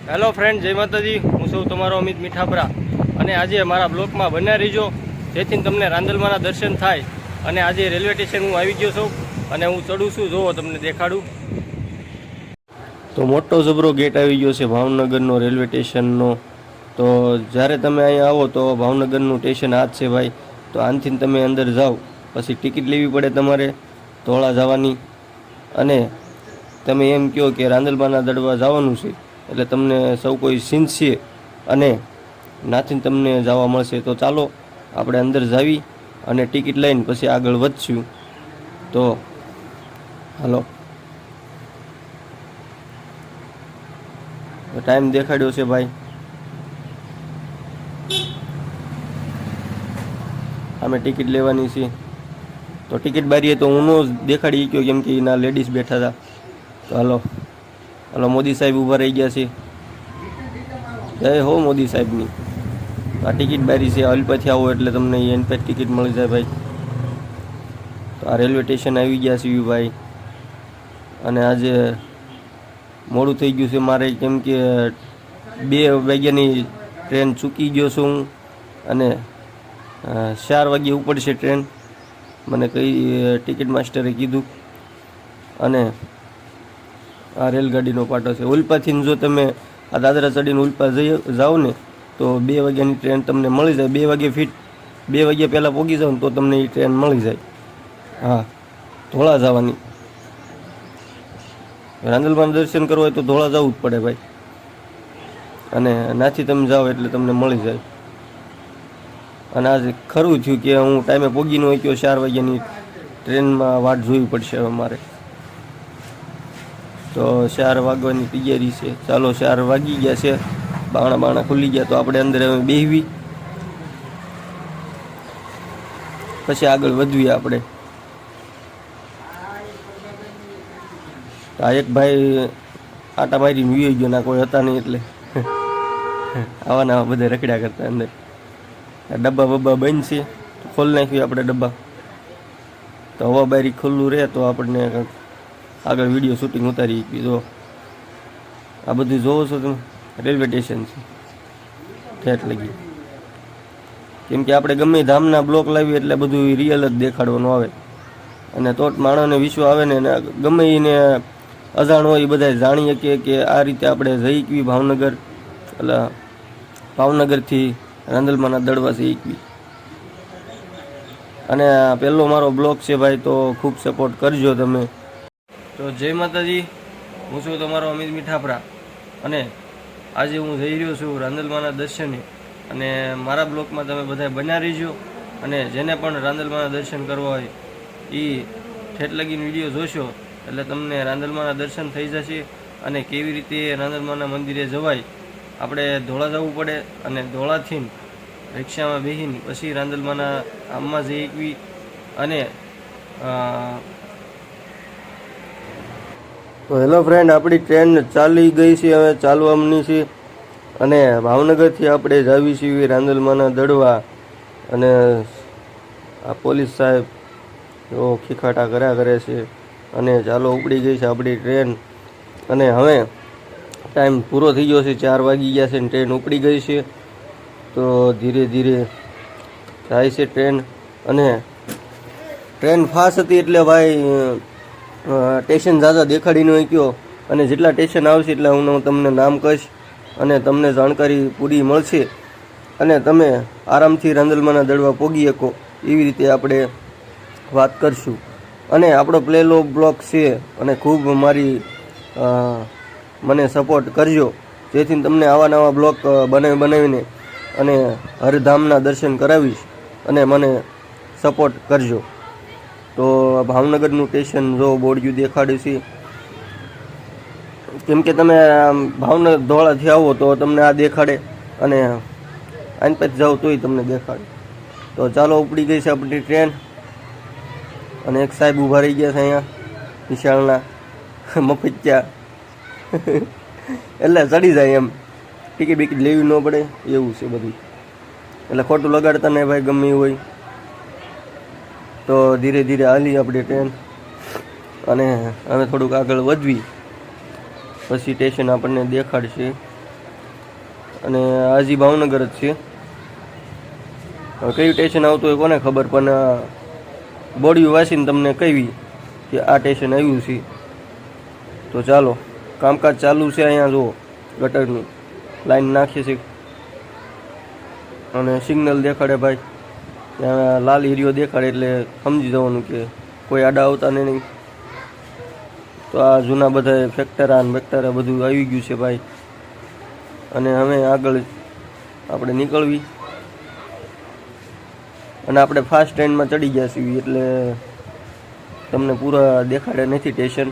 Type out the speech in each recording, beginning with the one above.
Hello friend, જય માતાજી. હું છું તમારો અમિત મીઠાપરા અને આજે મારા બ્લોકમાં બન્યા રહીજો જેથી તમને રાંદલમાના દર્શન થાય. અને આજે રેલવે સ્ટેશન હું આવી ગયો છું અને હું ચડું છું, જોવો તમને દેખાડું. તો મોટો જબરો ગેટ આવી ગયો છે ભાવનગરનો રેલવે સ્ટેશનનો. તો જ્યારે તમે અહીંયા આવો તો ભાવનગરનું સ્ટેશન આ જ છે ભાઈ. તો આનથી તમે અંદર જાઓ પછી ટિકિટ લેવી પડે તમારે ધોળા જવાની. અને તમે એમ કહો કે રાંદલમાના દડવા જવાનું છે એટલે તમને સૌ કોઈ સીનશે અને નાથી તમને જવા મળશે. તો ચાલો આપણે અંદર જાવી અને ટિકિટ લઈને પછી આગળ વધશું. તો હાલો, ટાઈમ દેખાડ્યો છે ભાઈ. અમે ટિકિટ લેવાની છે તો ટિકિટ બારીએ તો હું નો દેખાડી ગયો કેમ કે એના લેડીઝ બેઠા હતા. તો હાલો હાલો, મોદી સાહેબ ઊભા રહી ગયા છે. જય હો મોદી સાહેબની. આ ટિકિટ બારી છે, અલ્પાથી આવો એટલે તમને એન પર ટિકિટ મળી જાય ભાઈ. તો આ રેલવે સ્ટેશન આવી ગયા છે ભાઈ. અને આજે મોડું થઈ ગયું છે મારે કેમ કે 2 વાગ્યાની ટ્રેન ચૂકી ગયો છું હું. અને 4 વાગ્યે ઉપડશે ટ્રેન, મને કઈ ટિકિટ માસ્ટરે કીધું. અને આ રેલગાડીનો પાટો છે ઉલ્પાથી. જો તમે આ દાદરા ચડીને ઉલ્પા જાઓ ને તો 2 વાગ્યાની ટ્રેન તમને મળી જાય. 2 વાગ્યે ફીટ 2 વાગ્યા પહેલાં પહોંચી જાવ ને તો તમને એ ટ્રેન મળી જાય. હા, ધોળા જવાની. રાંદલમાના દર્શન કરવા હોય તો ધોળા જવું જ પડે ભાઈ. અને નાથી તમે જાઓ એટલે તમને મળી જાય. અને આજે ખરું થયું કે હું ટાઈમે પહોંચી ન હોય ગયો. 4 વાગ્યાની ટ્રેનમાં વાટ જોવી પડશે હવે મારે. તો 4 વાગવાની તૈયારી છે. ચાલો, 4 વાગી ગયા છે, બાણા ખુલી ગયા. તો આપણે અંદર હવે બેહવી પછી આગળ વધવીએ આપણે. આ એક ભાઈ આટા મારીને વી ગયો, ના કોઈ હતા નહીં એટલે આવા ને આવા બધા રખડ્યા કરતા અંદર. ડબ્બા બબ્બા બંધ છે, ખોલી નાખ્યું આપણે ડબ્બા. તો હવા બારી ખુલ્લું રહે તો આપણને આગળ વિડીયો શૂટિંગ ઉતારી શકીએ. જો આ બધું જોવો છો તમે, રેલવે સ્ટેશન છે ઠેઠ લગી. કેમ કે આપણે ગમે ધામના બ્લોક લાવીએ એટલે બધું રિયલ જ દેખાડવાનું આવે. અને તો જ માણસને વિશ્વ આવે ને. ગમે એને અજાણ હોય એ બધા જાણી શકીએ કે આ રીતે આપણે જઈ શકવી ભાવનગર. એટલે ભાવનગરથી રાંદલમાના દડવા જઈ શકવી. અને પહેલો મારો બ્લોગ છે ભાઈ, તો ખૂબ સપોર્ટ કરજો તમે. તો જય માતાજી. હું છું તમારો અમિત મીઠાપરા અને આજે હું જઈ રહ્યો છું રાંદલમાના દર્શને. અને મારા બ્લોગમાં તમે બધા બન્યા રહીજો. અને જેને પણ રાંદલમાના દર્શન કરવા હોય એ ઠેઠ લગીને વિડીયો જોશો એટલે તમને રાંદલમાના દર્શન થઈ જશે. અને કેવી રીતે રાંદલમાના મંદિરે જવાય, આપણે ધોળા જવું પડે અને ધોળાથી રિક્ષામાં બેસીને પછી રાંદલમાના આમમાં જઈ શકવી. અને તો હેલો ફ્રેન્ડ, આપણી ટ્રેન ચાલી ગઈ છે, હવે ચાલવાની છે. અને ભાવનગરથી આપણે જાવી છીએ રાંદલમાના દડવા. અને આ પોલીસ સાહેબ એવો ખીખાટા કર્યા કરે છે. અને ચાલો, ઉપડી ગઈ છે આપણી ટ્રેન. અને હવે ટાઈમ પૂરો થઈ ગયો છે, 4 વાગી ગયા છે ને ટ્રેન ઉપડી ગઈ છે. તો ધીરે ધીરે જાય છે ટ્રેન. અને ટ્રેન ફાસ્ટ હતી એટલે ભાઈ સ્ટેશન ઝાઝા દેખાડીને હોય કયો. અને જેટલા સ્ટેશન આવશે એટલે હું તમને નામ કહીશ અને તમને જાણકારી પૂરી મળશે. અને તમે આરામથી રાંદલમાના દડવા પોગી શકો એવી રીતે આપણે વાત કરશું. અને આપણો પ્લેલો બ્લોગ છે અને ખૂબ મને સપોર્ટ કરજો જેથી તમને આવા નવા બ્લોગ બનાવીને અને હરધામના દર્શન કરાવીશ. અને મને સપોર્ટ કરજો. તો ભાવનગરનું સ્ટેશન જો બોર્ડ્યું દેખાડ્યું છે. કેમ કે તમે ભાવનગર ધોળાથી આવો તો તમને આ દેખાડે અને આની પછી જાઓ તોય તમને દેખાડે. તો ચાલો, ઉપડી ગઈ છે આપણી ટ્રેન. અને એક સાહેબ ઊભા રહી ગયા છે અહીંયા વિશાળના મફતિયા એટલે ચડી જાય એમ, ટિકિટ બિકિટ લેવી ન પડે એવું છે બધું. એટલે ખોટું લગાડતા નહીં ભાઈ, ગમે હોય. તો ધીરે ધીરે હાલી આપણી ટ્રેન. અને હવે થોડુંક આગળ વધવી પછી સ્ટેશન આપણને દેખાડશે. અને હજી ભાવનગર જ છે. હવે કયું સ્ટેશન આવતું હોય કોને ખબર, પણ બોડિયું વાંચીને તમને કહેવી કે આ સ્ટેશન આવ્યું છે. તો ચાલો, કામકાજ ચાલુ છે. અહીંયા જુઓ ગટરની લાઈન નાખી છે અને સિગ્નલ દેખાડે ભાઈ, ત્યાં લાલ હીરિયો દેખાડે એટલે સમજી જવાનું કે કોઈ આડા આવતા નહીં. તો આ જૂના બધા ફેક્ટરા ને બેક્ટરા બધું આવી ગયું છે ભાઈ. અને હવે આગળ આપણે નીકળવી, અને આપણે ફાસ્ટ ટ્રેનમાં ચડી ગયા છીએ એટલે તમને પૂરા દેખાડે નથી સ્ટેશન,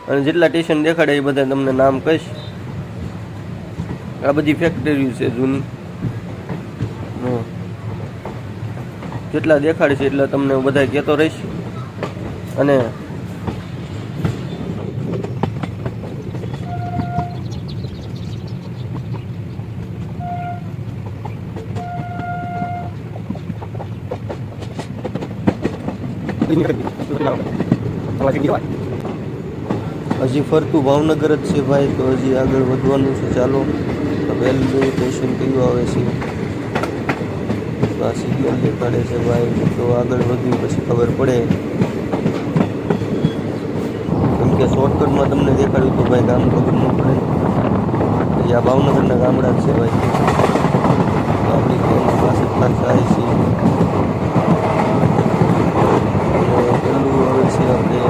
અને જેટલા સ્ટેશન દેખાડે એ બધા તમને નામ કહીશ. આ બધી ફેક્ટરીઓ છે જૂની, જેટલા દેખાડે છે એટલા તમને બધા કહેતો રહીશ. અને હજી ફરતું ભાવનગર જ છે ભાઈ, તો હજી આગળ વધવાનું છે. ચાલો, પહેલું સ્ટેશન કયું આવે છે? આ સિગ્નલ દેખાડે છે ભાઈ, તો આગળ વધ્યું પછી ખબર પડે. કેમ કે શોર્ટકટમાં તમને દેખાડ્યું તો ભાઈ ગામ ખબર ન પડે. આ ભાવનગરના ગામડા જ છે ભાઈ. આપણી ટ્રેન પાસે ખાસ આવી છે. પહેલું આવે છે આપણે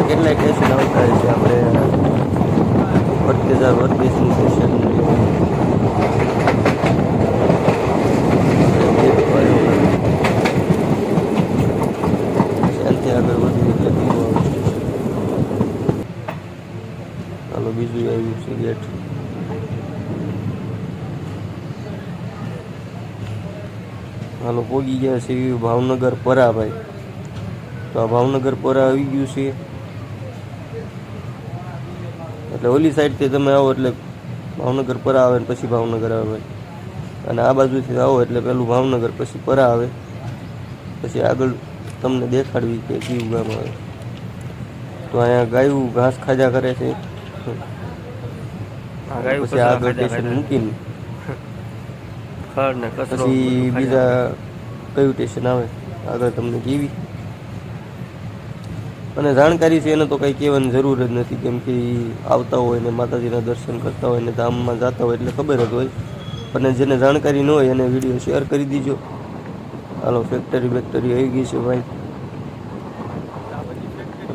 કેટલાય સ્ટેશન આવતા હોય છે. આપણે 38,032નું સ્ટેશન, ત્યાંથી આગળ વધ્યું એટલે બીજું આવે સ્ટેશન. હાલો, બીજું આવ્યું છે ગેટ. હાલો, પહોંચી ગયા છે ભાવનગર પરા ભાઈ. તો આ ભાવનગર પરા આવી ગયું છે. એટલે ઓલી સાઈડથી તમે આવો એટલે ભાવનગર પરા આવે ને પછી ભાવનગર આવે ભાઈ. અને આ બાજુથી આવો એટલે પેલું ભાવનગર પછી પરા આવે. પછી આગળ તમને દેખાડવી કે કયું ગામ આવે. તો અહીંયા ગાયું ઘાસ ખાધા કરે છે. પછી આગળ સ્ટેશન મૂકીને પછી બીજા કયું સ્ટેશન આવે આગળ તમને કેવી. અને જાણકારી છે એને તો કંઈ કહેવાની જરૂર જ નથી, કેમ કે આવતા હોય ને માતાજીના દર્શન કરતા હોય ને ધામમાં જતા હોય એટલે ખબર જ હોય. અને જેને જાણકારી ન હોય એને વિડીયો શેર કરી દીજો. હાલો, ફેક્ટરી બેક્ટરી આવી ગઈ છે ભાઈ.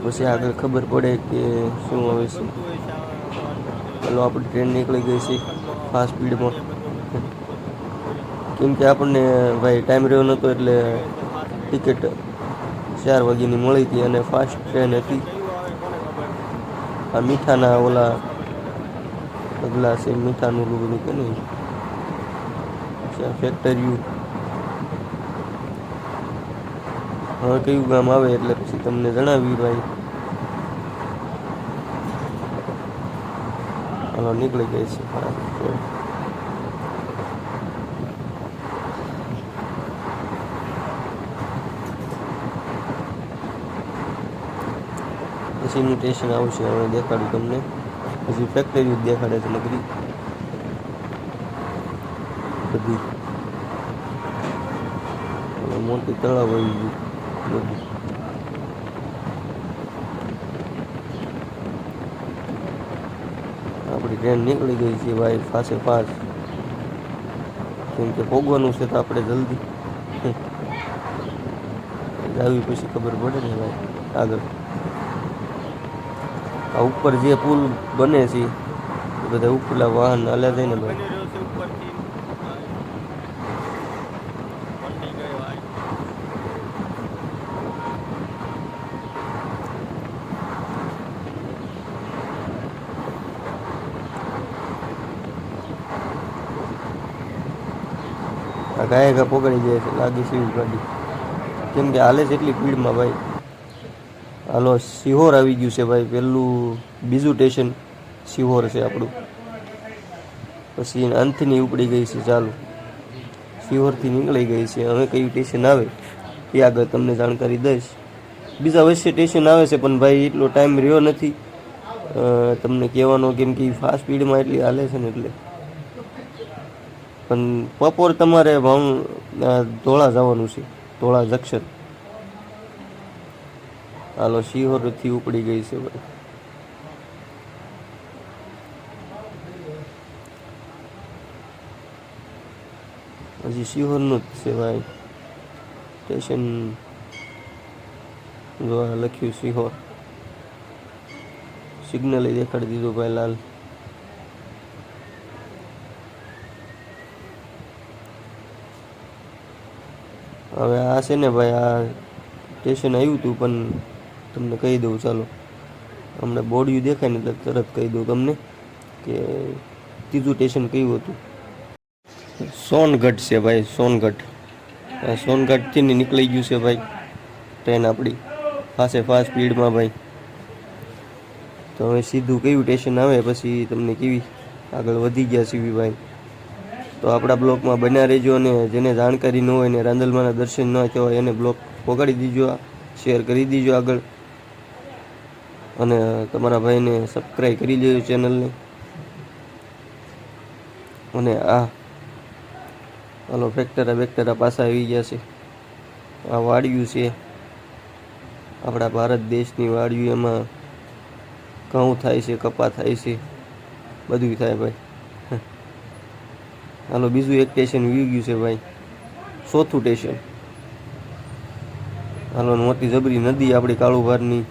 પછી આગળ ખબર પડે કે શું આવે છે. હાલો, આપણી ટ્રેન નીકળી ગઈ છે ફાસ્ટ સ્પીડમાં. કેમ કે આપણને ભાઈ ટાઈમ રહ્યો નહોતો એટલે ટિકિટ 4 વાગ્યાની મળી હતી અને ફાસ્ટ ટ્રેન હતી. આ મીઠાના ઓલા પગલા છે, મીઠાનું ઓલું બધું કે નહીં. ફેક્ટરીયું હવે કયું ગામ આવે એટલે પછી તમને જણાવી ભાઈ. હાલો, નીકળી ગઈ છે. પછીનું સ્ટેશન આવશે, હવે દેખાડું તમને. પછી ફેક્ટરી જ દેખાડે છે નગરી બધી. મોટી તળાવ આવી ગયું બધું. આપણી ટ્રેન નીકળી ગઈ છે ભાઈ ફાસે ફાસ. કેમ કે ભોગવાનું છે તો આપણે જલ્દી આવી પછી ખબર પડે ને ભાઈ આગળ. આ ઉપર જે પુલ બને છે એ બધા ઉપલા વાહન હાલ્યા જાય ને ભાઈ. આ ગાયકા પકડી જાય છે લાગી છે ગાડી, કેમ કે હાલે છે એટલી સ્પીડમાં ભાઈ. હાલો, સિહોર આવી ગયું છે ભાઈ. પહેલું બીજું સ્ટેશન સિહોર છે આપણું. પછી અંતની ઉપડી ગઈ છે. ચાલુ શિહોરથી નીકળી ગઈ છે. હવે કયું સ્ટેશન આવે એ આગળ તમને જાણકારી દઈશ. બીજા વચ્ચે સ્ટેશન આવે છે પણ ભાઈ એટલો ટાઈમ રહ્યો નથી તમને કહેવાનો, કેમ કે ફાસ્ટ સ્પીડમાં એટલી હાલે છે ને એટલે. પણ બપોર તમારે ધોળા જવાનું છે, ધોળા જંકશન. હાલો, શિહોરથી ઉપડી ગઈ છે ભાઈ. હજી શિહોરનું જ છે ભાઈ સ્ટેશન. જો લખ્યું શિહોર, સિગ્નલ દેખાડી દીધું ભાઈ લાલ. હવે આ છે ને ભાઈ, આ સ્ટેશન આવ્યું હતું પણ તમને કહી દઉં, ચાલો હમણાં બોર્ડિયું દેખાય ને એટલે તરત કહી દઉં તમને કે ત્રીજું સ્ટેશન કયું હતું. સોનગઢ છે ભાઈ, સોનગઢ. સોનગઢથી નીકળી ગયું છે ભાઈ ટ્રેન આપણી ફાસ્ટ સ્પીડમાં ભાઈ. તો હવે સીધું કયું સ્ટેશન આવે પછી તમને કેવી આગળ વધી ગયા સીવી ભાઈ. તો આપણા બ્લોકમાં બન્યા રહેજો, અને જેને જાણકારી ન હોય ને રાંદલમાના દર્શન ન થયા હોય એને બ્લોક પકડી દીજો, શેર કરી દીજો આગળ, અને તમારા ભાઈને સબસ્ક્રાઈબ કરી લેજો ચેનલને. અને હાલો ફેક્ટરા પાછા આવી ગયા છે. આ વાડિયું છે આપણા ભારત દેશની વાડિયું. એમાં ઘઉં થાય છે, કપા થાય છે, બધું થાય ભાઈ. હાલો, બીજું એક સ્ટેશન વી ગયું છે ભાઈ, ચોથું સ્ટેશન. હાલો, મોટી જબરી નદી આપણી કાળુભારની,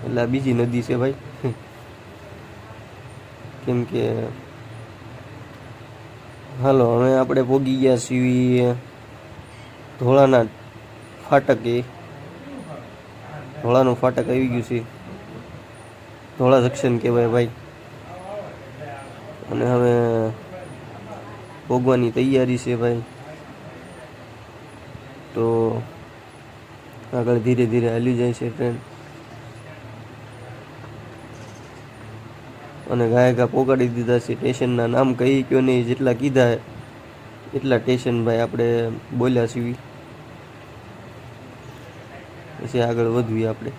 એટલે આ બીજી નદી છે ભાઈ. કેમ કે હાલો, હવે આપણે પોગી ગયા છીએ ધોળાના ફાટકે. ધોળાનું ફાટક આવી ગયું છે, ધોળા જંકશન કહેવાય ભાઈ. અને હવે પોગવાની તૈયારી છે ભાઈ. તો આગળ ધીરે ધીરે હાલી જાય છે ટ્રેન, અને ગાયકા પોગાડી દીધા છે. સ્ટેશનના નામ કહી કયો નહીં, જેટલા કીધા એટલા સ્ટેશન ભાઈ આપણે બોલ્યા છીએ. પછી આગળ વધવી આપણે.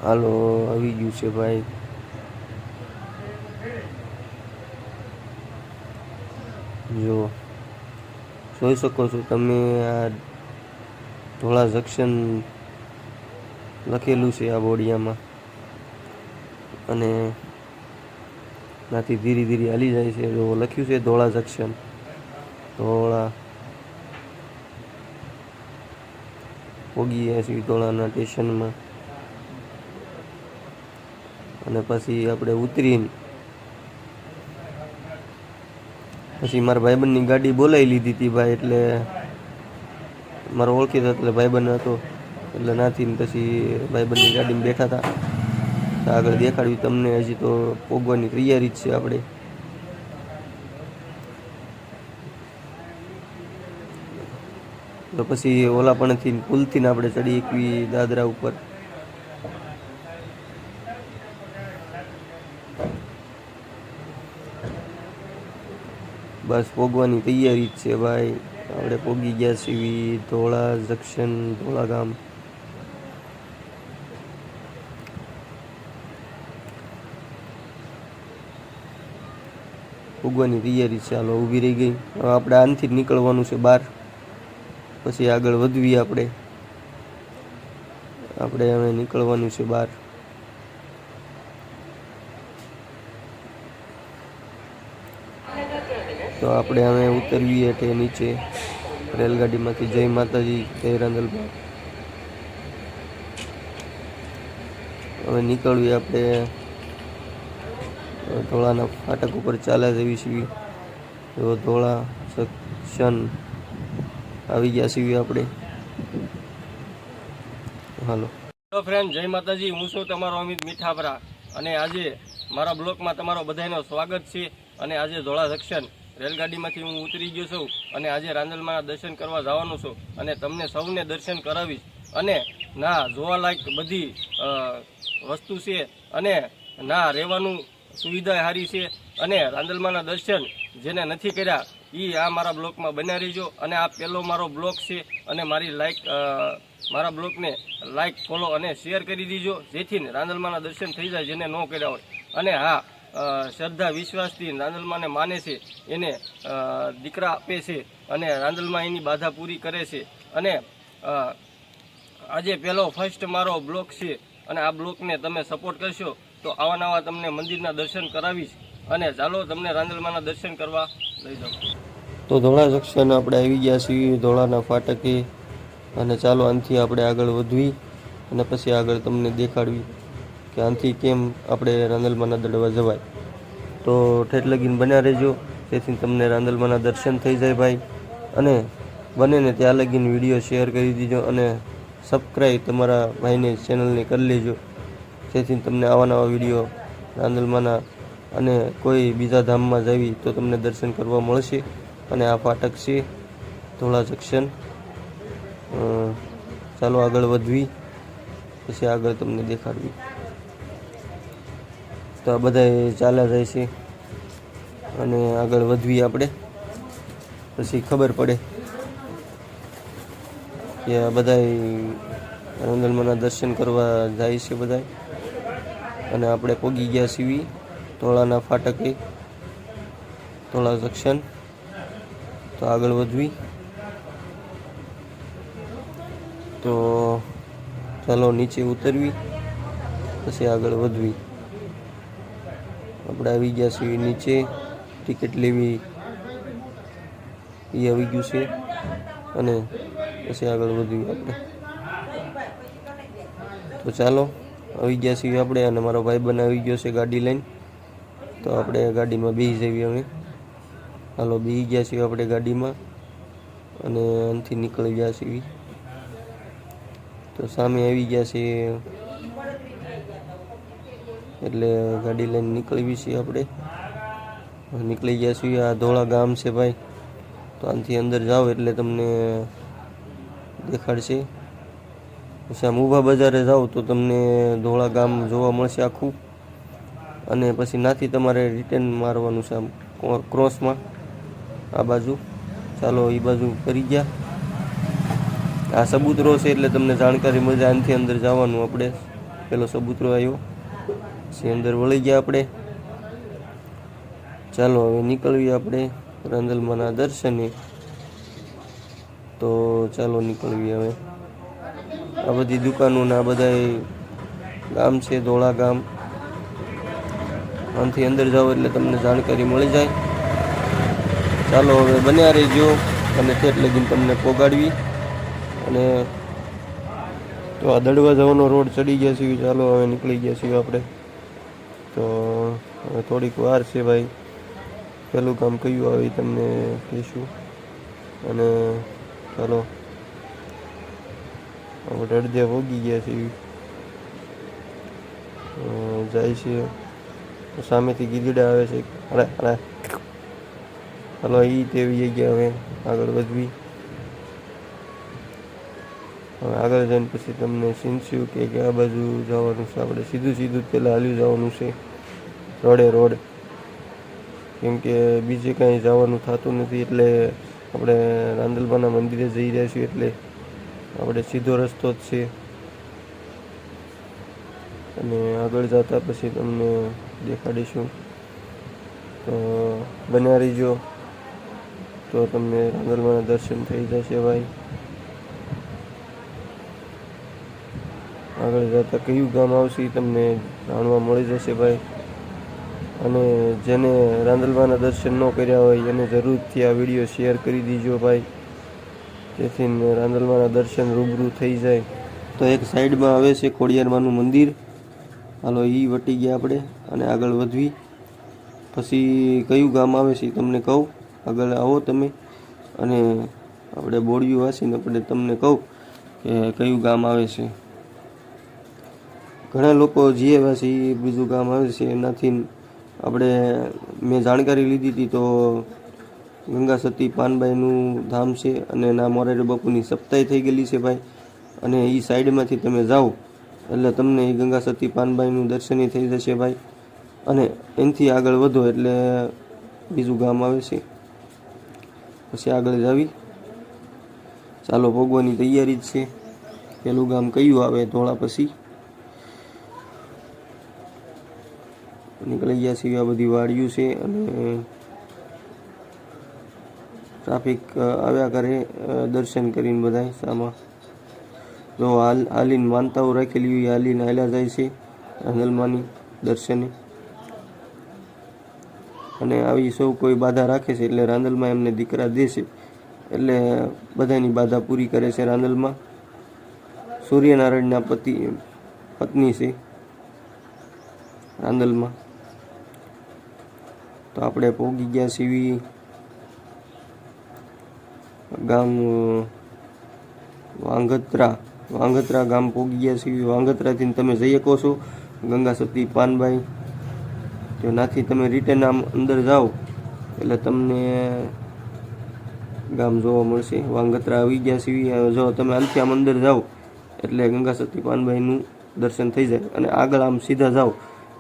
હાલો, આવી ગયું છે ભાઈ. જો જોઈ શકો છો તમે, આ ધોળા જંકશન લખેલું છે આ બોડિયામાં, અને નાથી ધીરે ધીરે હાલી જાય છે. જો લખ્યું છે ધોળા જંકશન, ધોળા. પોગી ગયા છીએ ધોળાના સ્ટેશનમાં, અને પછી આપણે ઉતરીને પછી મારા ભાઈબંધની ગાડી બોલાવી લીધી હતી ભાઈ. એટલે મારો ઓળખીતો એટલે ભાઈબંધ હતો એટલે નાથી પછી ભાઈબંધની ગાડીમાં બેઠા હતા. આગળ દેખાડ્યું તમને. હજી તો પોગવાની તૈયારી જ છે આપણે. તો પછી ઓલા પણથી પુલથી આપણે ચડી એકવી દાદરા ઉપર. બસ પોગવાની તૈયારી જ છે ભાઈ. આપણે પોગી ગયા છીએ ધોળા જંકશન, ધોળા ગામ. પોગવાની તૈયારી છે. હાલો, ઊભી રહી ગઈ. હવે આપણે આનથી જ નીકળવાનું છે બહાર, પછી આગળ વધવી આપણે. હવે નીકળવાનું છે બહાર. તો આપણે હવે ઉતરવીએ એટલે નીચે રેલગાડીમાંથી. જય માતાજી, જય રાંદલબા. હવે નીકળવી આપણે ધોળાના ફાટક ઉપર ચાલ્યા જવી છીએ. તો ધોળા જંકશન આવી ગયા છીએ આપણે. હાલો ફ્રેન્ડ, જય માતાજી. હું છું તમારો અમિત મીઠાપરા, અને આજે મારા બ્લોકમાં તમારો બધાનો સ્વાગત છે. અને આજે ધોળા જંકશન રેલગાડીમાંથી હું ઉતરી ગયો છું, અને આજે રાંદલમાના દર્શન કરવા જવાનો છું, અને તમને સૌને દર્શન કરાવીશ. અને ના જોવાલાયક બધી વસ્તુ છે, અને ના રહેવાનું સુવિધા સારી છે અને રાંદલમાના દર્શન જેને નથી કર્યા એ આ મારા બ્લોગમાં બન્યા રહીજો. અને આ પહેલો મારો બ્લોગ છે અને મારા બ્લોગને લાઈક, ફોલો અને શેર કરી દીજો, જેથી રાંદલમાના દર્શન થઈ જાય જેને ન કર્યા હોય. અને હા, શ્રદ્ધા વિશ્વાસથી રાંદલમાને માને છે એને દીકરા આપે છે અને રાંદલમાં એની બાધા પૂરી કરે છે. અને આજે પહેલો ફર્સ્ટ મારો બ્લોગ છે અને આ બ્લોગને તમે સપોર્ટ કરશો તો આવા નવા તમને મંદિરના દર્શન કરાવીશ. અને ચાલો તમને રાંદલમાના દર્શન કરવા લઈ જાઉં. તો ધોળા જંકશન આપણે આવી ગયા છીએ, ધોળાના ફાટકે. અને ચાલો આનાથી આપણે આગળ વધવી અને પછી આગળ તમને દેખાડવી કે આનાથી કેમ આપણે રાંદલમાના દડવા જવાય. તો ઠેઠ લગીને બન્યા રહેજો, જેથી તમને રાંદલમાના દર્શન થઈ જાય ભાઈ. અને બને ને ત્યાં લગીને વિડીયો શેર કરી દીજો અને સબસ્ક્રાઈબ તમારા ભાઈને ચેનલને કરી લેજો, જેથી તમને આવા નવા વિડીયો રાંદલમાના અને કોઈ બીજા ધામમાં જાવી તો તમને દર્શન કરવા મળશે. અને આ ફાટક છે ધોળા જંકશન. ચાલો આગળ વધવી, પછી આગળ તમને દેખાડવી. તો આ બધા ચાલ્યા જાય છે અને આગળ વધવી આપણે, પછી ખબર પડે કે આ બધા રાંદલમાના દર્શન કરવા જાય છે બધા. અને આપણે પહોંચી ગયા છીએ ધોળાના ફાટકે, ધોળા જંકશન. તો આગળ વધવી, તો ચાલો નીચે ઉતરવી, પછી આગળ વધવી. આપણે આવી ગયા છીએ નીચે, ટિકિટ લેવી એ આવી ગયું છે અને પછી આગળ વધવી આપણે. તો ચાલો આવી ગયા છીએ આપણે અને મારો ભાઈબંધ આવી ગયો છે ગાડી લઈને. તો આપણે ગાડીમાં બેસી જઈએ હવે. હાલો બેસી ગયા છીએ આપણે ગાડીમાં અને આનાથી નીકળી ગયા છીએ. તો સામે આવી ગયા છીએ એટલે ગાડી લઈને નીકળવી છીએ આપણે. નીકળી ગયા છીએ. આ ધોળા ગામ છે ભાઈ. તો આનાથી અંદર જાઓ એટલે તમને દેખાડશે. પછી આમ ઊભા બજારે જાઓ તો તમને ધોળા ગામ જોવા મળશે આખું. અને પછી નાથી તમારે રિટર્ન મારવાનું છે આમ ક્રોસમાં આ બાજુ. ચાલો એ બાજુ કરી ગયા. આ સબૂતરો છે એટલે તમને જાણકારી મળે. આનાથી અંદર જવાનું આપણે. પેલો સબૂતરો આવ્યો, પછી અંદર વળી ગયા આપણે. ચાલો હવે નીકળીએ આપણે રાંદલમાના દર્શને. તો ચાલો નીકળીએ હવે. આ બધી દુકાનો ને આ બધા ગામ છે ધોળા ગામ. આનાથી અંદર જાઓ એટલે તમને જાણકારી મળી જાય. ચાલો હવે બન્યા રહેજો અને ઠેઠ લગીને તમને પોગાડવી. અને તો આ દડવા જવાનો રોડ ચડી ગયા છીએ. ચાલો હવે નીકળી ગયા છીએ આપણે. તો હવે થોડીક વાર છે ભાઈ. પહેલું કામ કયું આવે તમને કહીશું. અને ચાલો આપણે અડધે ભોગી ગયા છીએ. જાય છે સામેથી ગીદડા આવે છે. અરે અરે ચાલો એ તેવી જગ્યા હવે આગળ વધવી. હવે આગળ જઈને પછી તમને સીનસ્યું કે આ બાજુ જવાનું છે. આપણે સીધું જ પહેલાં હાલ્યું જવાનું છે રોડ. કેમ કે બીજે કાંઈ જવાનું થતું નથી એટલે આપણે રાંદલમાના મંદિરે જઈ રહ્યા છીએ એટલે આપણે સીધો રસ્તો જ છે. અને આગળ જતા પછી તમને દેખાડીશું. તો બન્યા રહીજો તો તમને રાંદલમાના દર્શન થઈ જશે ભાઈ. આગળ જતા કયું ગામ આવશે તમને જાણવા મળી જશે ભાઈ. અને જેને રાંદલમાના દર્શન ન કર્યા હોય એને જરૂરથી આ વિડીયો શેર કરી દીજો ભાઈ, જેથી રાંદલમાના દર્શન રૂબરૂ થઈ જાય. તો એક સાઈડમાં આવે છે ખોડિયારમાંનું મંદિર. હાલો એ વટી ગયા આપણે અને આગળ વધવી. પછી કયું ગામ આવે છે તમને કહું. આગળ આવો તમે અને આપણે બોડિયું વાંચીને આપણે તમને કહું કે કયું ગામ આવે છે. ઘણા લોકો જે એવા છે એ બીજું ગામ આવે છે એનાથી આપણે મેં જાણકારી લીધી હતી. તો ગંગા સતી પાનબાઈનું ધામ છે અને ના મોરારી બાપુની સપ્તાહી થઈ ગયેલી છે ભાઈ. અને એ સાઈડમાંથી તમે જાઓ એટલે તમને એ ગંગા સતી પાનબાઈનું દર્શન થઈ જશે ભાઈ. અને એનાથી આગળ વધો એટલે બીજું ગામ આવે છે, પછી આગળ જ આવી. ચાલો ભોગવાની તૈયારી જ છે. પેલું ગામ કયું આવે? ધોળા પછી નીકળી ગયા છીએ. આ બધી વાડિયું છે અને ટ્રાફિક આવ્યા કરે. દર્શન કરીને બધા સામા જો હાલીને માનતાઓ રાખેલી હોય હાલીને હાલ્યા જાય છે રાંદલમાની દર્શને. અને આવી સૌ કોઈ બાધા રાખે છે એટલે રાંદલમાં એમને દીકરા દે છે, એટલે બધાની બાધા પૂરી કરે છે. રાંદલમાં સૂર્યનારાયણના પત્ની છે રાંદલમાં. તો આપણે પહોંચી ગયા છીએ ગામ વાંગત્રા ગામ પહોંચી ગયા છીએ. વાંગત્રાથી તમે જઈ શકો છો ગંગા સતી પાનબાઈ. ત્યાંથી તમે રિટર્ન આમ અંદર જાઓ એટલે તમને ગામ જોવા મળશે. વાંગત્રા આવી ગયા છીએ. જો તમે આમથી આમ અંદર જાઓ એટલે ગંગા સતી પાનબાઈનું દર્શન થઈ જાય, અને આગળ આમ સીધા જાઓ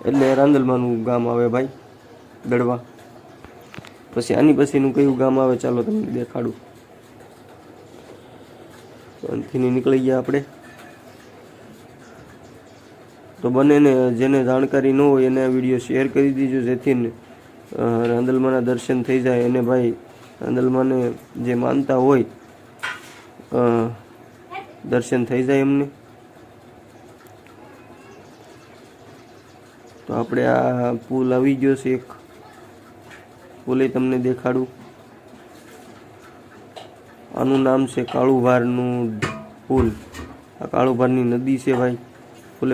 એટલે રાંદલમાનું ગામ આવે ભાઈ, દડવા. પછી આની પછીનું કયું ગામ આવે ચાલો તમને દેખાડું. અહીંથી નીકળી ગયા આપણે. તો બંનેને જેને જાણકારી ન હોય એને આ વિડીયો શેર કરી દીજો, જેથી રાંદલમાના દર્શન થઈ જાય. અને ભાઈ રાંદલમાને જે માનતા હોય દર્શન થઈ જાય એમને. તો આપણે આ પુલ આવી ગયો છે, એક પુલે તમને દેખાડું. આનું નામ છે કાળુભારનું પુલ. આ કાળુભારની નદી છે ભાઈ.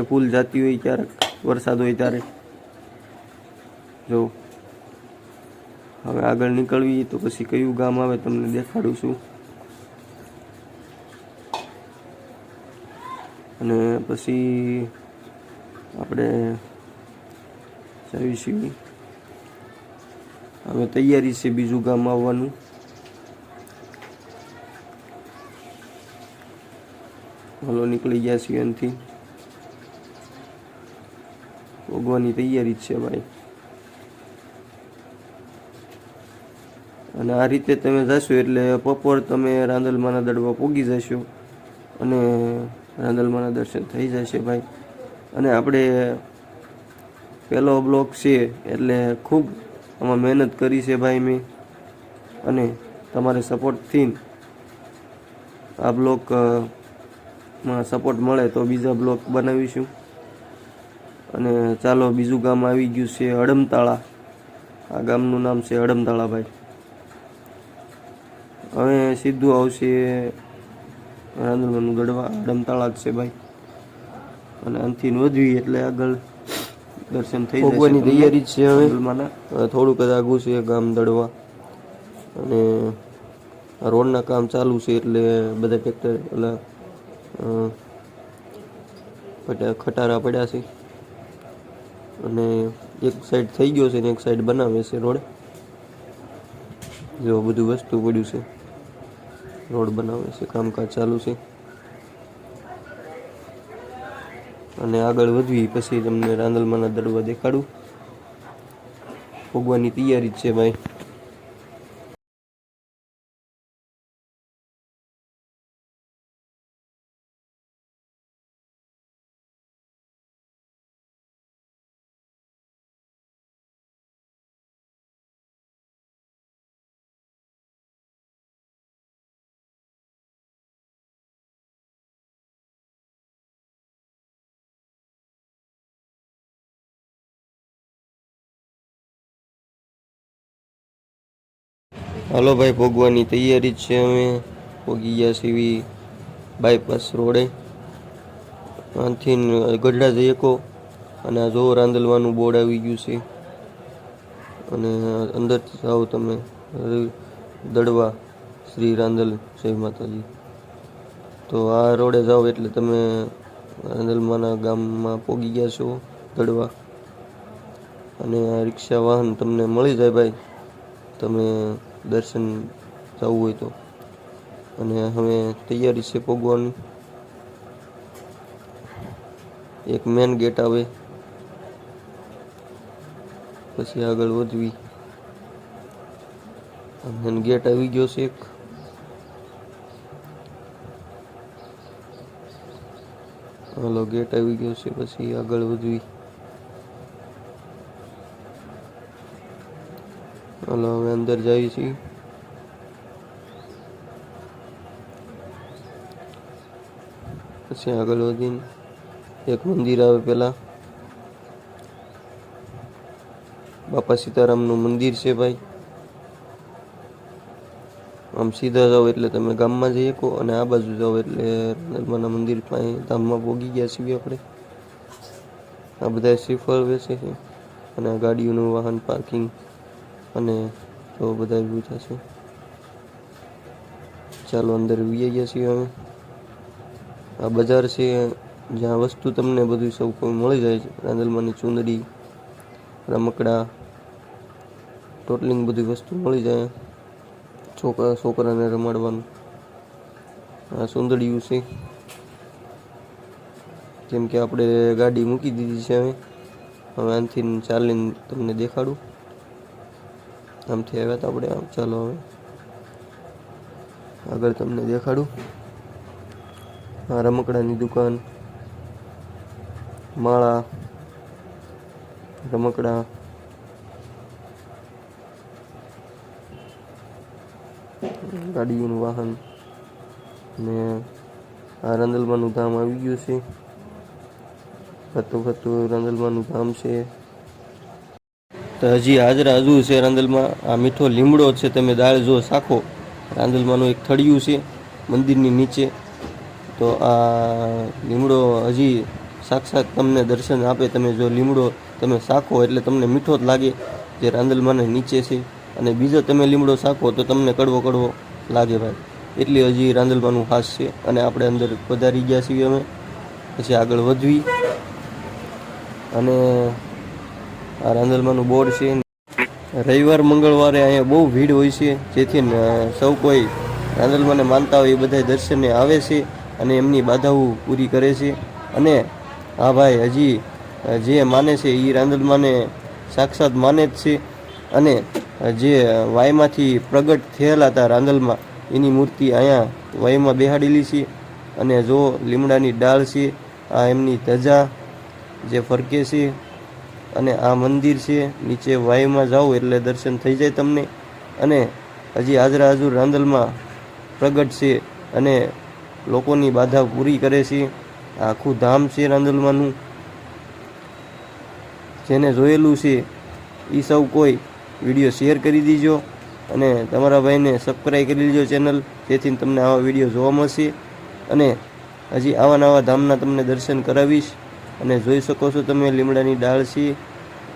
પુલ જાતી હોય ક્યારેક વરસાદ હોય ત્યારે. જો હવે આગળ નીકળવી તો પછી કયું ગામ આવે તમને દેખાડું છું. અને પછી આપણે જઈશું. હવે તૈયારી છે બીજું ગામ આવવાનું. હાલો નીકળી ગયા છીએ અહીંથી. ભોગવાની તૈયારી જ છે ભાઈ. અને આ રીતે તમે જશો એટલે બપોર તમે રાંદલમાના દડવા પોગી જશો અને રાંદલમાના દર્શન થઈ જશે ભાઈ. અને આપણે પહેલો બ્લોગ છે એટલે ખૂબ આમાં મહેનત કરી છે ભાઈ મેં, અને તમારે સપોર્ટથી આ બ્લોગમાં સપોર્ટ મળે તો બીજા બ્લોગ બનાવીશું. અને ચાલો બીજું ગામ આવી ગયું છે અડમતાળા. આ ગામનું નામ છે અડમતાળા ભાઈ. હવે સીધું આવશે રાંદલમાનું દડવા. અડમતાળા જ છે ભાઈ. અને આનથી વધવી એટલે આગળ દર્શન થઈ જાય. ભોગવાની તૈયારી જ છે હવે રાંદલમાના. થોડુંક જ આગું છે ગામ દડવા. અને રોડના કામ ચાલુ છે એટલે બધા ટ્રેક્ટર ખટારા પડ્યા છે. અને એક સાઈડ થઈ ગયો છે ને એક સાઈડ બનાવે છે રોડ. જો બધું વસ્તુ પડ્યું છે, રોડ બનાવે છે, કામકાજ ચાલુ છે. અને આગળ વધવી પછી તમને રાંદલમાના દડવા દેખાડું. ભોગવાની તૈયારી જ છે ભાઈ. હાલો ભાઈ ભોગવાની તૈયારી જ છે. અમે ભોગી ગયા છીએ બાયપાસ રોડે. આથી ગઢડા જઈ શકો. અને આ જો રાંદલવાનું બોર્ડ આવી ગયું છે. અને અંદરથી જાઓ તમે દડવા શ્રી રાંદલ જય માતાજી. તો આ રોડે જાઓ એટલે તમે રાંદલમાના ગામમાં પહોંચી ગયા છો દડવા. અને આ રિક્ષા વાહન તમને મળી જાય ભાઈ, તમે દર્શન જવું હોય તો. અને હવે તૈયારી છે પહોંચવાની. એક મેન ગેટ આવે પછી આગળ વધવી. મેન ગેટ આવી ગયો છે એક. હાલો ગેટ આવી ગયો છે. પછી આગળ વધવી. હાલો હવે અંદર જઈએ છીએ. પછી આગળ વધીને એક મંદિર આવે. પેલા બાપા સીતારામનું મંદિર છે ભાઈ. આમ સીધા જાઓ એટલે તમે ગામમાં જઈ શકો, અને આ બાજુ જાઓ એટલે રંદલમાના મંદિર પાસે ધામમાં પહોંચી ગયા છીએ આપણે. આ બધા શ્રીફળ વેચે છે, અને આ ગાડીઓનું વાહન પાર્કિંગ, અને તો બધા પૂછા છે. ચાલો અંદર વી ગયા છીએ અમે. આ બજાર છે જ્યાં વસ્તુ તમને બધું સૌ કોઈ મળી જાય છે. રાંદલમાની ચુંદડી, રમકડા, ટોટલિંગ બધી વસ્તુ મળી જાય. છોકરાને રમાડવાનું. આ સુંદડીયું છે. જેમ કે આપણે ગાડી મૂકી દીધી છે હવે આમથી ચાલીને તમને દેખાડું. આમથી આવ્યા હતા આપણે. આમ ચાલો હવે આગળ તમને દેખાડું. આ રમકડાની દુકાન, માળા, રમકડા, ગાડીઓનું વાહન, ને આ રાંદલમાનું ધામ આવી ગયું છે. ફરતું રાંદલમાનું ધામ છે. તો હજી હાજરા હજુ છે રાંદલમાં. આ મીઠો લીમડો છે, તમે દાળ જો શાખો. રાંદલમાનું એક થળિયું છે મંદિરની નીચે. તો આ લીમડો હજી સાક્ષાત તમને દર્શન આપે. તમે જો લીમડો તમે શાખો એટલે તમને મીઠો જ લાગે, જે રાંદલમાને નીચે છે. અને બીજો તમે લીમડો શાખો તો તમને કડવો કડવો લાગે ભાઈ. એટલી હજી રાંદલમાનું ખાસ છે. અને આપણે અંદર પધારી ગયા છીએ અમે. પછી આગળ વધવી. અને આ રાંદલમાનું બોર્ડ છે. રવિવાર મંગળવારે અહીંયા બહુ ભીડ હોય છે, જેથી સૌ કોઈ રાંદલમાને માનતા હોય એ બધા દર્શને આવે છે, અને એમની બાધાઓ પૂરી કરે છે. અને હા ભાઈ, હજી જે માને છે એ રાંદલમાને સાક્ષાત માને જ છે. અને જે વાયમાંથી પ્રગટ થયેલા હતા રાંદલમાં, એની મૂર્તિ અહીંયા વાયમાં બેહાડેલી છે. અને જો લીમડાની ડાળ છે, આ એમની ધજા જે ફરકે છે. અને આ મંદિર છે. નીચે વાયમાં જાઓ એટલે દર્શન થઈ જાય તમને. અને હજી હાજરા હજુર રાંદલમાં પ્રગટ છે, અને લોકોની બાધા પૂરી કરે છે. આખું ધામ છે રાંદલમાનું. જેને જોયેલું છે એ સૌ કોઈ વિડીયો શેર કરી દીજો, અને તમારા ભાઈને સબસ્ક્રાઈબ કરી લેજો ચેનલ, જેથી તમને આવા વિડીયો જોવા મળશે. અને હજી આવા નવા ધામના તમને દર્શન કરાવીશ. અને જોઈ શકો છો તમે લીમડાની ડાળ છે.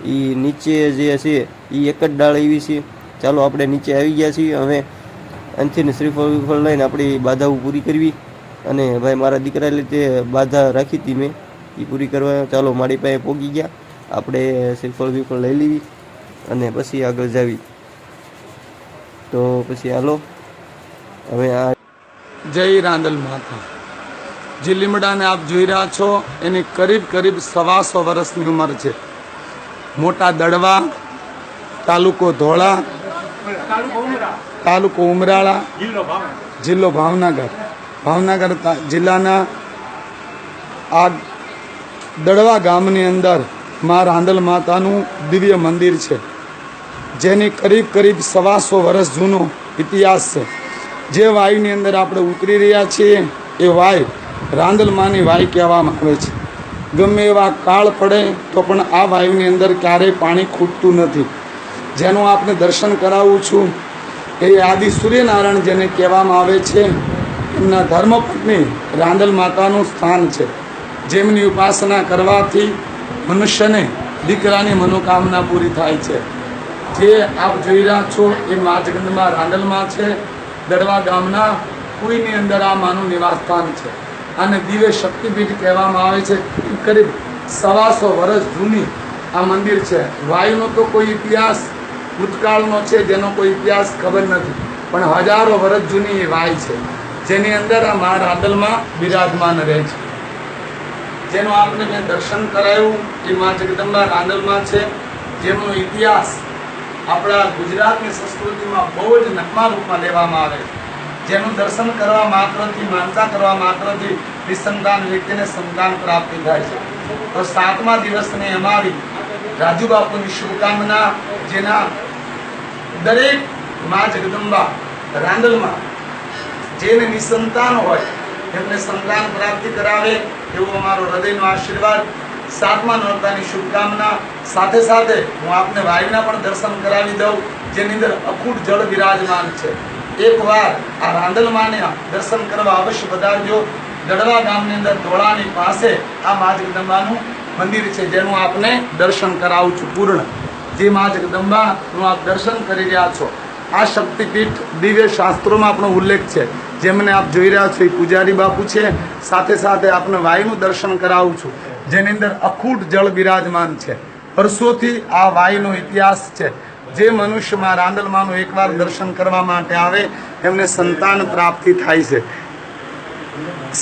એ નીચે જે છે એ એક જ ડાળ એવી છે. ચાલો આપણે નીચે આવી ગયા છીએ. હવે અહીંથી શ્રીફળ લઈને આપણી બાધાઓ પૂરી કરવી. અને ભાઈ મારા દીકરા લીધે બાધા રાખી હતી મેં, એ પૂરી કરવા ચાલો મારી પાસે પહોંચી ગયા. આપણે શ્રીફળ લઈ લેવી અને પછી આગળ જાવી. તો પછી હાલો હવે આ જય રાંદલ માતા. જે લીમડાને આપ જોઈ રહ્યા છો એની કરીબ 125 વર્ષની ઉંમર છે. મોટા દડવા, તાલુકો ધોળા, તાલુકો ઉમરાળા, જિલ્લો ભાવનગર. ભાવનગર જિલ્લાના આ દડવા ગામની અંદર મા રાંદલ માતાનું દિવ્ય મંદિર છે, જેની કરીબ 125 વર્ષ જૂનો ઇતિહાસ છે. જે વાયુની અંદર આપણે ઉતરી રહ્યા છીએ એ વાય રાંદલમાની વાય કહેવામાં આવે છે. ગમે એવા કાળ પડે તો પણ આ વાયુની અંદર ક્યારેય પાણી ખૂટતું નથી. જેનું આપણે દર્શન કરાવું છું એ આદિ સૂર્યનારાયણ જેને કહેવામાં આવે છે, એમના ધર્મપત્ની રાંદલ માતાનું સ્થાન છે, જેમની ઉપાસના કરવાથી મનુષ્યને દીકરાની મનોકામના પૂરી થાય છે. જે આપ જોઈ રહ્યા છો એ માજગંદમાં રાંદલમાં છે. દડવા ગામના કુઈની અંદર આ માનું નિવાસ સ્થાન છે. અને દિવ્ય શક્તિપીઠ કહેવામાં આવે છે. કરીબ 125 વર્ષ જૂની આ મંદિર છે. વાયુનો તો કોઈ ઇતિહાસ ભૂતકાળનો છે જેનો કોઈ ઇતિહાસ ખબર નથી, પણ હજારો વર્ષ જૂની એ વાય છે, જેની અંદર આ મા રાંદલમાં બિરાજમાન રહે છે. જેનો આપણે મેં દર્શન કરાયું એ મા જગદંબા રાંદલમાં છે. જેમનો ઇતિહાસ આપણા ગુજરાતની સંસ્કૃતિમાં બહુ જ નકમા રૂપમાં લેવામાં આવે, જેનું દર્શન કરવા માત્રથી, માનતા કરવા માત્રથી નિસંતાન વ્યક્તિને સંતાન પ્રાપ્તિ થાય છે. તો 7મા દિવસની અમારી રાજુ બાપુની શુભકામના, જેના દરેક મા જગદંબા રાંદલમાં જેને નિસંતાન હોય એમને સંતાન પ્રાપ્તિ કરાવે એવો અમારો હૃદયનો આશીર્વાદ. 7મા નોરતાની શુભકામના. સાથે સાથે હું આપને વાયુના પણ દર્શન કરાવી દઉં, જેની અંદર અખૂટ જળ બિરાજમાન છે. એકવાર આ રાંદલમાને દર્શન કરવા અવશ્ય પધારજો. દડવા ગામની અંદર ધોળાની પાસે આ મા જગદંબાનું મંદિર છે, જેનું આપને દર્શન કરાવું છું પૂર્ણ. જે મા જગદંબાનું આપ દર્શન કરી રહ્યા છો, આ શક્તિપીઠ દિવ્ય શાસ્ત્રોમાં આપણો ઉલ્લેખ છે. જેમને આપ જોઈ રહ્યા છો એ પૂજારી બાપુ છે. સાથે સાથે આપને વાયુનું દર્શન કરાવું છું, જેની અંદર અખૂટ જળ બિરાજમાન છે. વર્ષોથી આ વાયુનો ઇતિહાસ છે. જે મનુષ્યમાં રાંદલમાનું એકવાર દર્શન કરવા માટે આવે એમને સંતાન પ્રાપ્તિ થાય છે.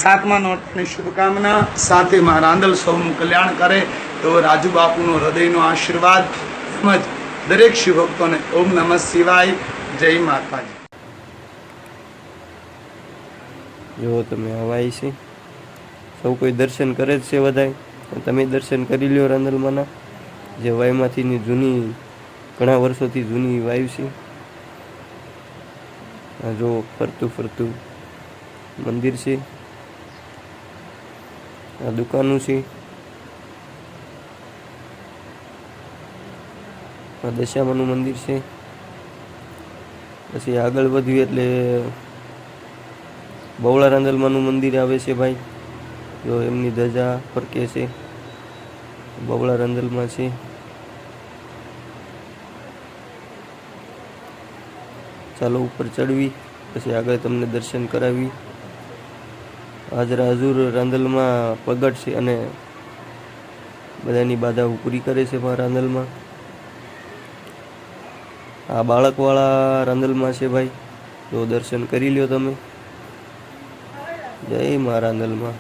7મા નોરતાની શુભકામના. સાથે માં રાંદલ સૌનું કલ્યાણ કરે એવો રાજુ બાપુનો હૃદયનો આશીર્વાદ. તેમજ દરેક શિવભક્તોને ઓમ નમઃ શિવાય. જય માતાજી. જો તમે હવાઈ છે, સૌ કોઈ દર્શન કરે જ છે બધાય. તમે દર્શન કરી લ્યો રાંદલમાના, જે વાયુમાંથીની જૂની, ઘણા વર્ષોથી જૂની વાયુ છે. આ જો ફરતું ફરતું મંદિર છે, આ દુકાનો છે, આ દશામાનું મંદિર છે. પછી આગળ વધ્યું એટલે બવળા રાંદલમાનું મંદિર આવે છે ભાઈ. જો એમની ધજા ફરકે છે, બવળા રાંદલમાં છે. ચાલો ઉપર ચડવી, પછી આગળ તમને દર્શન કરાવી. હાજરા હજુર રાંદલમાં પ્રગટ છે અને બધાની બાધાઓ પૂરી કરે છે મા રાંદલમાં. આ બાળકવાળા રાંદલમાં છે ભાઈ, તો દર્શન કરી લ્યો તમે. જય મા રાંદલમાં.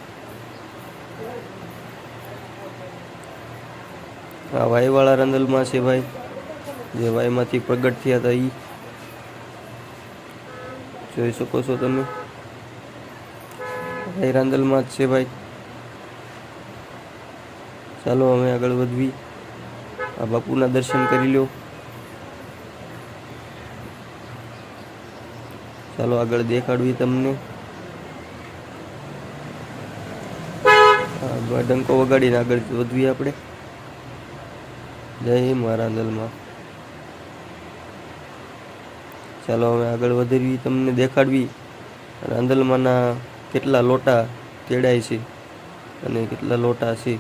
આ વાયવાળા રાંદલમાં છે ભાઈ, જે વાયમાંથી પ્રગટ થયા હતા એ જોઈ શકો છો તમે. ભાઈ રાંદલમાં જ છે ભાઈ. ચાલો અમે આગળ વધવી. આ બાપુના દર્શન કરી લો. ચાલો આગળ દેખાડવી તમને. ડંકો વગાડીને આગળ વધવી આપણે. જય મા રાંદલમાં. ચાલો હવે આગળ વધવી, તમને દેખાડવી રાંદલમાંના કેટલા લોટા તેડાય છે અને કેટલા લોટા છે.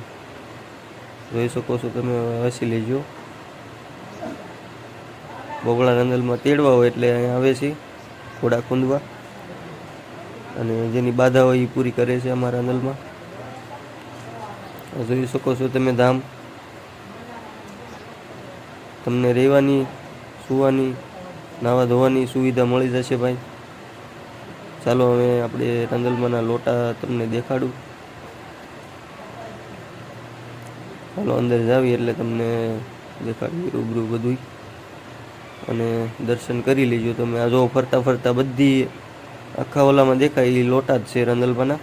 જોઈ શકો છો તમે, વાંચી લેજો. બગડા રાંદલમાં તેડવા હોય એટલે અહીંયા આવે છે ઘોડા ખૂંદવા, અને જેની બાધા હોય એ પૂરી કરે છે અમારા રાંદલમાં. જોઈ શકો છો તમે ધામ. તમને રહેવાની, સૂવાની, નાવા ધોવાની સુવિધા મળી જશે ભાઈ. ચાલો હવે આપણે રાંદલમાંના લોટા તમને દેખાડું. ચાલો અંદર જાવી એટલે તમને દેખાડવી રૂબરૂ બધું, અને દર્શન કરી લેજો તમે. આ જો ફરતા ફરતા બધી આખા ઓલામાં દેખાય એ લોટા જ છે રાંદલમાંના.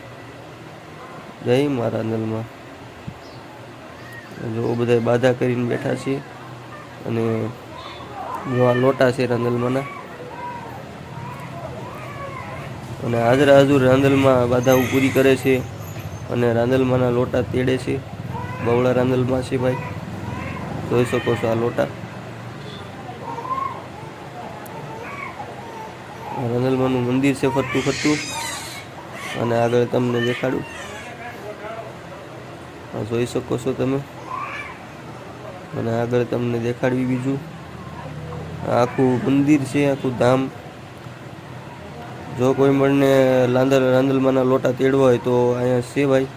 જય મા રાંદલમાં. જો બધા બાધા કરીને બેઠા છીએ, અને જો આ લોટા છે રાંદલમાંના, અને હાજરા હજુર રાંદલમાં બાધાઓ પૂરી કરે છે અને રાંદલમાંના લોટા તેડે છે. બવળા રાંદલમાં છે ભાઈ, જોઈ શકો છો આ લોટા. રાંદલમાંનું મંદિર છે ફરતું ફરતું, અને આગળ તમને દેખાડું. જોઈ શકો છો તમે, અને આગળ તમને દેખાડવી બીજું. આખું મંદિર છે, આખું ધામ. જો કોઈ મને રાંદલમાંના લોટા તેડવા હોય તો અહીંયા છે ભાઈ.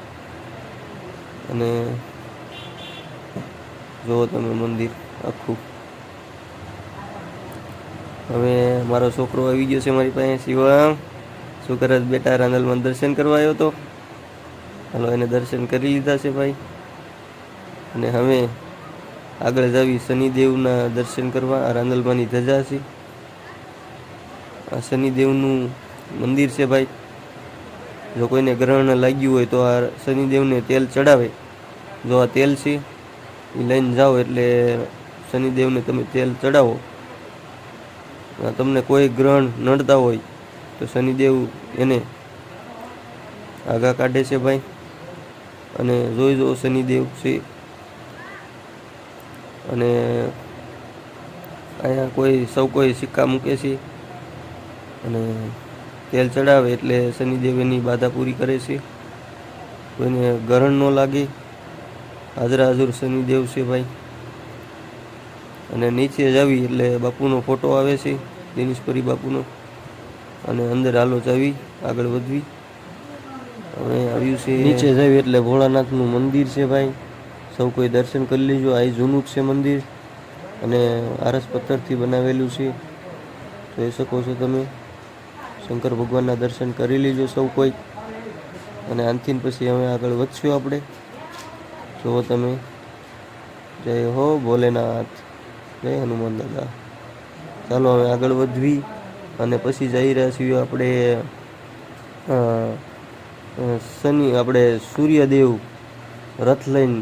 અને જુઓ તમે મંદિર આખું. હવે મારો છોકરો આવી ગયો છે મારી પાસે. શિવમ, શું કરે બેટા? રાંદલમાં દર્શન કરવા આવ્યો તો. હાલો, એને દર્શન કરી લીધા છે ભાઈ. અને હવે આગળ જાવી શનિદેવના દર્શન કરવા. આ રાંદલમાની ધજા છે. આ શનિદેવનું મંદિર છે ભાઈ. જો કોઈને ગ્રહણ લાગ્યું હોય તો આ શનિદેવને તેલ ચડાવે. જો આ તેલ છે એ લઈને જાઓ એટલે શનિદેવને તમે તેલ ચડાવો. તમને કોઈ ગ્રહણ નડતા હોય તો શનિદેવ એને આગા કાઢે છે ભાઈ. અને જોઈ જો શનિદેવ છે. અને અહીંયા કોઈ સિક્કા મૂકે છે અને તેલ ચડાવે એટલે શનિદેવ એની બાધા પૂરી કરે છે. કોઈને ગ્રહણ ન લાગે. હાજરા હાજર શનિદેવ છે ભાઈ. અને નીચે જાવી એટલે બાપુનો ફોટો આવે છે, દિનેશપુરી બાપુનો. અને અંદર હાલો જાવી, આગળ વધવી. હવે આવ્યું છે નીચે જાવી એટલે ભોળાનાથનું મંદિર છે ભાઈ. સૌ કોઈ દર્શન કરી લેજો. આ જૂનું જ છે મંદિર અને આરસ પથ્થરથી બનાવેલું છે. જોઈ શકો છો તમે. શંકર ભગવાનના દર્શન કરી લેજો સૌ કોઈ. અને આનથી પછી હવે આગળ વધશું આપણે. જુઓ તમે. જય હો ભોલેનાથ, જય હનુમાન દાદા. ચાલો હવે આગળ વધવી અને પછી જઈ રહ્યા છીએ આપણે સૂર્યદેવ રથ લઈને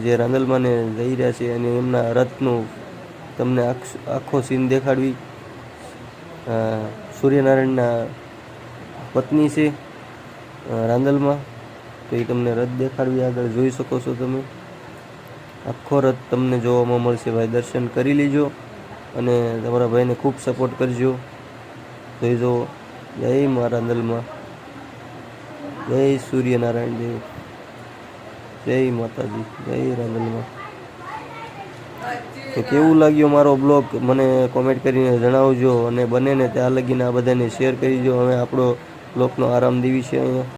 જે રાંદલમાને જઈ રહ્યા છે અને એમના રથનું તમને આખો સીન દેખાડવી. સૂર્યનારાયણના પત્ની છે રાંદલમાં, તો એ તમને રથ દેખાડવી. આગળ જોઈ શકો છો તમે. આખો રથ તમને જોવામાં મળશે ભાઈ. દર્શન કરી લેજો અને તમારા ભાઈને ખૂબ સપોર્ટ કરજો. જોઈ જો. જય મા રાંદલમાં, જય સૂર્યનારાયણ દેવ, જય માતાજી, જય રાંદલમાં. તો કેવું લાગ્યો મારો બ્લોગ મને કોમેન્ટ કરીને જણાવજો. અને બને ને ત્યાં લગીને આ બધાને શેર કરીજો. હવે આપણો બ્લોગનો આરામ દેવી છે અહીંયા.